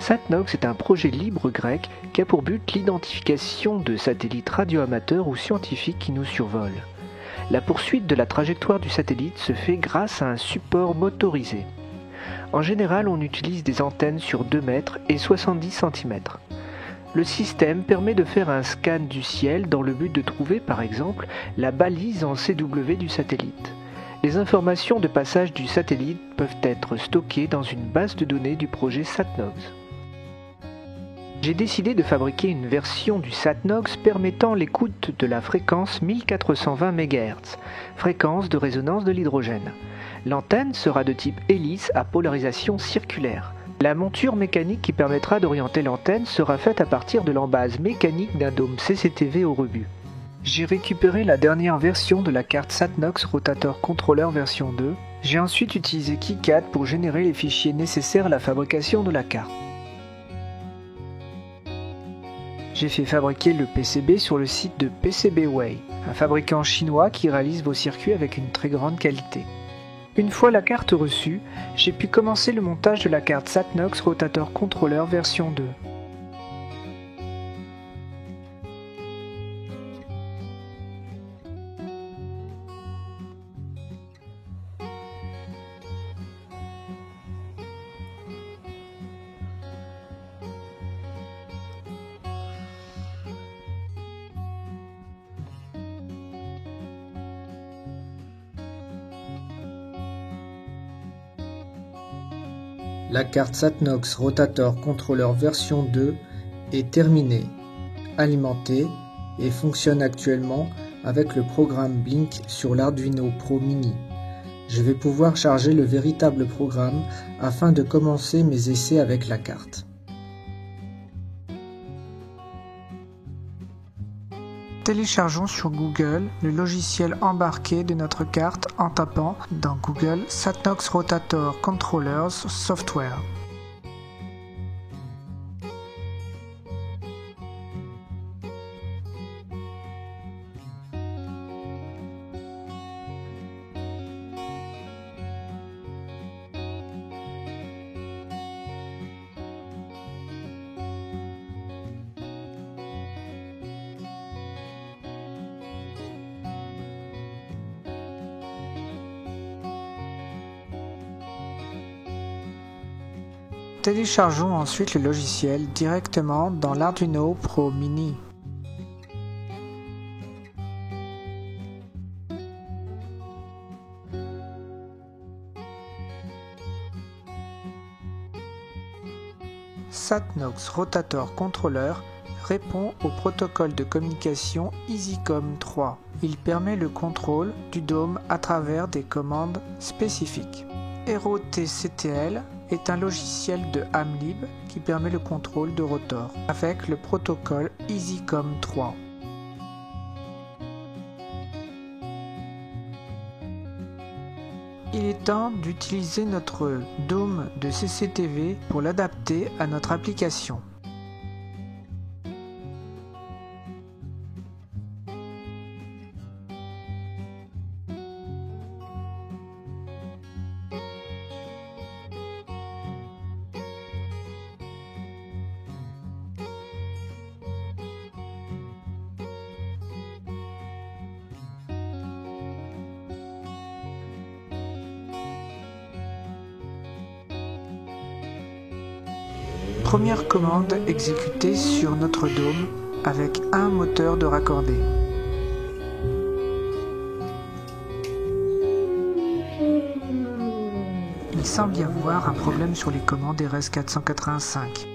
SatNox est un projet libre grec qui a pour but l'identification de satellites radioamateurs ou scientifiques qui nous survolent. La poursuite de la trajectoire du satellite se fait grâce à un support motorisé. En général, on utilise des antennes sur 2 mètres et 70 cm. Le système permet de faire un scan du ciel dans le but de trouver, par exemple, la balise en CW du satellite. Les informations de passage du satellite peuvent être stockées dans une base de données du projet SatNox. J'ai décidé de fabriquer une version du SatNox permettant l'écoute de la fréquence 1420 MHz, fréquence de résonance de l'hydrogène. L'antenne sera de type hélice à polarisation circulaire. La monture mécanique qui permettra d'orienter l'antenne sera faite à partir de l'embase mécanique d'un dôme CCTV au rebut. J'ai récupéré la dernière version de la carte SatNox Rotator Controller version 2. J'ai ensuite utilisé KiCad pour générer les fichiers nécessaires à la fabrication de la carte. J'ai fait fabriquer le PCB sur le site de PCBWay, un fabricant chinois qui réalise vos circuits avec une très grande qualité. Une fois la carte reçue, j'ai pu commencer le montage de la carte SatNox Rotator Controller version 2. La carte SatNox Rotator Controller version 2 est terminée, alimentée et fonctionne actuellement avec le programme Blink sur l'Arduino Pro Mini. Je vais pouvoir charger le véritable programme afin de commencer mes essais avec la carte. Téléchargeons sur Google le logiciel embarqué de notre carte en tapant dans Google SatNox Rotator Controllers Software. Téléchargeons ensuite le logiciel directement dans l'Arduino Pro Mini. SatNox Rotator Controller répond au protocole de communication EasyCom 3. Il permet le contrôle du dôme à travers des commandes spécifiques. ROTCTL est un logiciel de Hamlib qui permet le contrôle de rotor avec le protocole EasyCom 3. Il est temps d'utiliser notre dôme de CCTV pour l'adapter à notre application. Première commande exécutée sur notre dôme avec un moteur de raccordé. Il semble y avoir un problème sur les commandes RS485.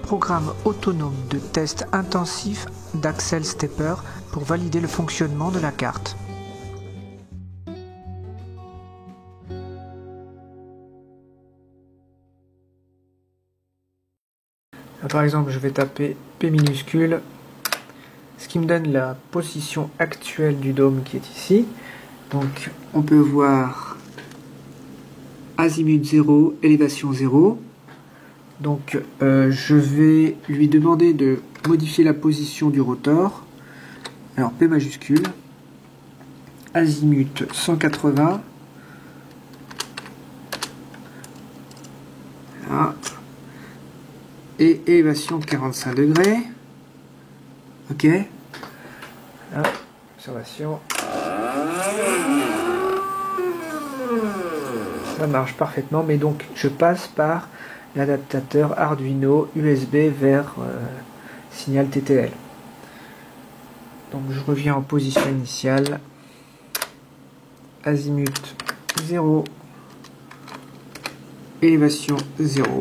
Programme autonome de test intensif d'Axel Stepper pour valider le fonctionnement de la carte. Par exemple, je vais taper P minuscule, ce qui me donne la position actuelle du dôme qui est ici. Donc on peut voir azimut 0, élévation 0. Donc je vais lui demander de modifier la position du rotor. Alors P majuscule, azimut 180. Voilà. et élévation 45 degrés. Ok. Là, observation. Ça marche parfaitement, mais donc je passe par l'adaptateur Arduino USB vers signal TTL. Donc je reviens en position initiale. Azimut 0. Élévation 0.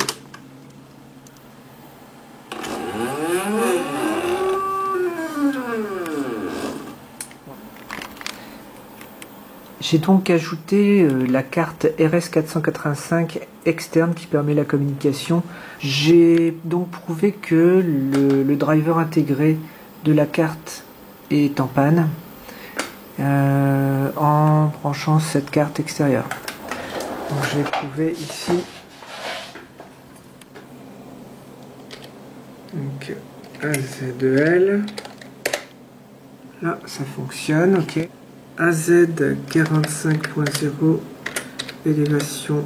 J'ai donc ajouté la carte RS485 externe qui permet la communication. J'ai donc prouvé que le driver intégré de la carte est en panne en branchant cette carte extérieure. Donc je vais prouver ici. Donc AZ2L. Là ça fonctionne, ok. AZ 45.0, élévation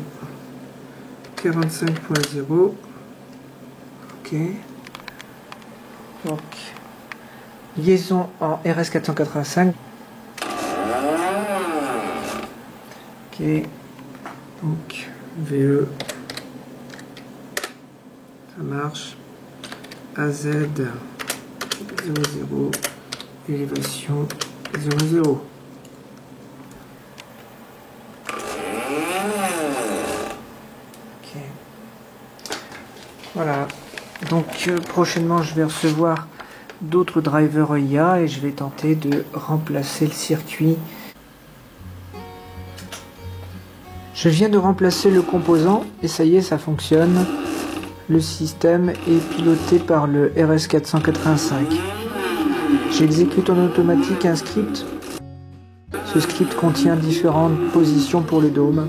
45.0, ok. Donc, liaison en RS485. Ok, donc VE, ça marche. AZ 00, élévation 00. Voilà, donc prochainement je vais recevoir d'autres drivers IA et je vais tenter de remplacer le circuit. Je viens de remplacer le composant et ça y est, ça fonctionne. Le système est piloté par le RS485. J'exécute en automatique un script. Ce script contient différentes positions pour le dôme.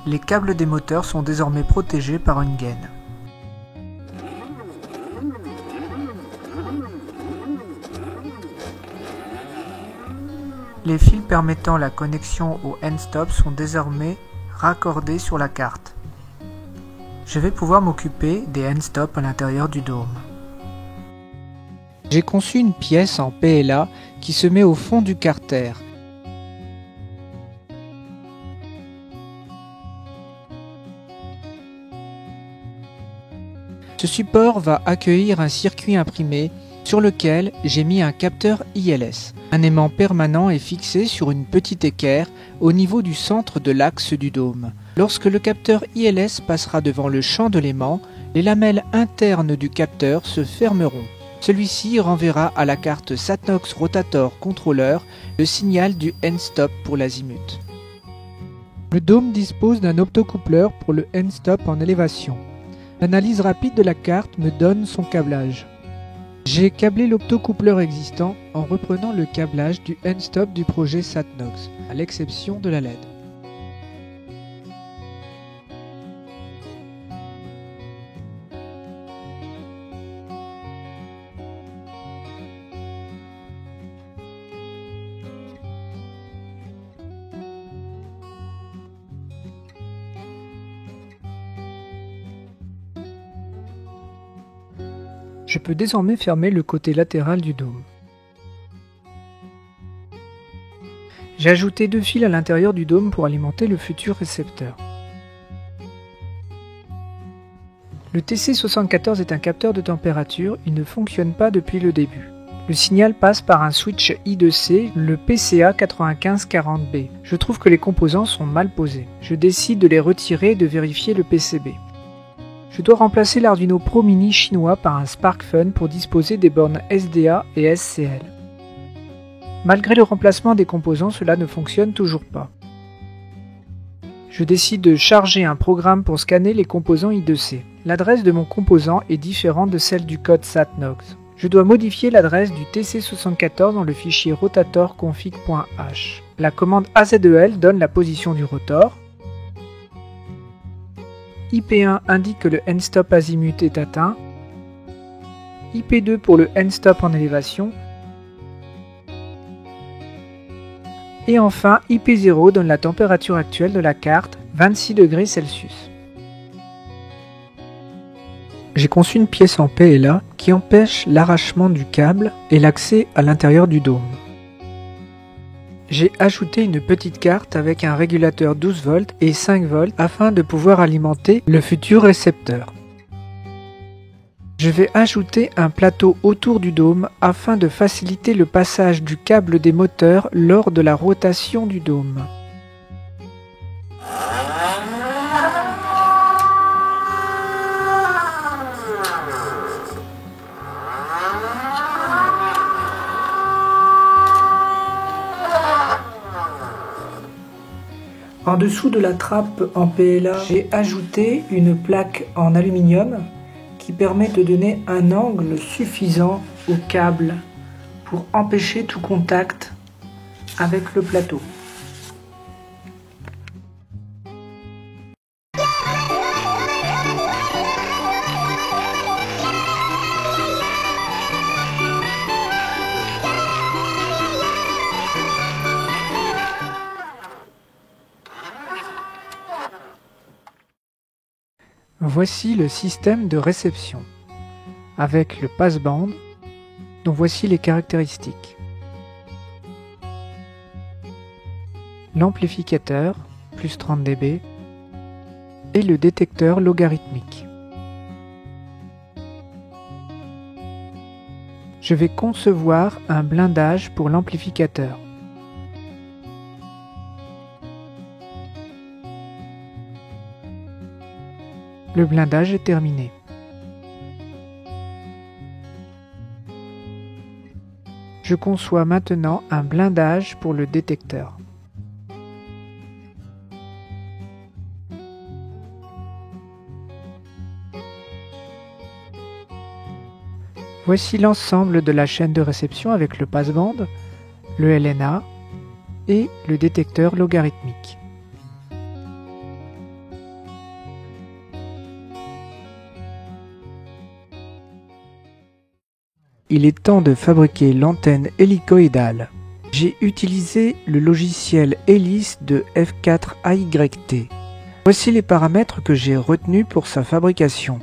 Les câbles des moteurs sont désormais protégés par une gaine. Les fils permettant la connexion au end-stop sont désormais raccordés sur la carte. Je vais pouvoir m'occuper des end-stop à l'intérieur du dôme. J'ai conçu une pièce en PLA qui se met au fond du carter. Ce support va accueillir un circuit imprimé sur lequel j'ai mis un capteur ILS. Un aimant permanent est fixé sur une petite équerre au niveau du centre de l'axe du dôme. Lorsque le capteur ILS passera devant le champ de l'aimant, les lamelles internes du capteur se fermeront. Celui-ci renverra à la carte Satnox Rotator Controller le signal du end-stop pour l'azimut. Le dôme dispose d'un optocoupleur pour le end-stop en élévation. L'analyse rapide de la carte me donne son câblage. J'ai câblé l'optocoupleur existant en reprenant le câblage du end-stop du projet Satnox, à l'exception de la LED. Je peux désormais fermer le côté latéral du dôme. J'ai ajouté 2 fils à l'intérieur du dôme pour alimenter le futur récepteur. Le TC74 est un capteur de température, il ne fonctionne pas depuis le début. Le signal passe par un switch I2C, le PCA 9540B. Je trouve que les composants sont mal posés. Je décide de les retirer et de vérifier le PCB. Je dois remplacer l'Arduino Pro Mini chinois par un SparkFun pour disposer des bornes SDA et SCL. Malgré le remplacement des composants, cela ne fonctionne toujours pas. Je décide de charger un programme pour scanner les composants I2C. L'adresse de mon composant est différente de celle du code Satnox. Je dois modifier l'adresse du TC74 dans le fichier rotatorconfig.h. La commande AZ2L donne la position du rotor. IP1 indique que le end-stop azimut est atteint. IP2 pour le end-stop en élévation. Et enfin, IP0 donne la température actuelle de la carte, 26 degrés Celsius. J'ai conçu une pièce en PLA qui empêche l'arrachement du câble et l'accès à l'intérieur du dôme. J'ai ajouté une petite carte avec un régulateur 12 volts et 5 volts afin de pouvoir alimenter le futur récepteur. Je vais ajouter un plateau autour du dôme afin de faciliter le passage du câble des moteurs lors de la rotation du dôme. En dessous de la trappe en PLA, j'ai ajouté une plaque en aluminium qui permet de donner un angle suffisant au câble pour empêcher tout contact avec le plateau. Voici le système de réception, avec le passband, dont voici les caractéristiques. L'amplificateur, plus 30 dB, et le détecteur logarithmique. Je vais concevoir un blindage pour l'amplificateur. Le blindage est terminé. Je conçois maintenant un blindage pour le détecteur. Voici l'ensemble de la chaîne de réception avec le passband, le LNA et le détecteur logarithmique. Il est temps de fabriquer l'antenne hélicoïdale. J'ai utilisé le logiciel Hélice de F4AYT. Voici les paramètres que j'ai retenus pour sa fabrication.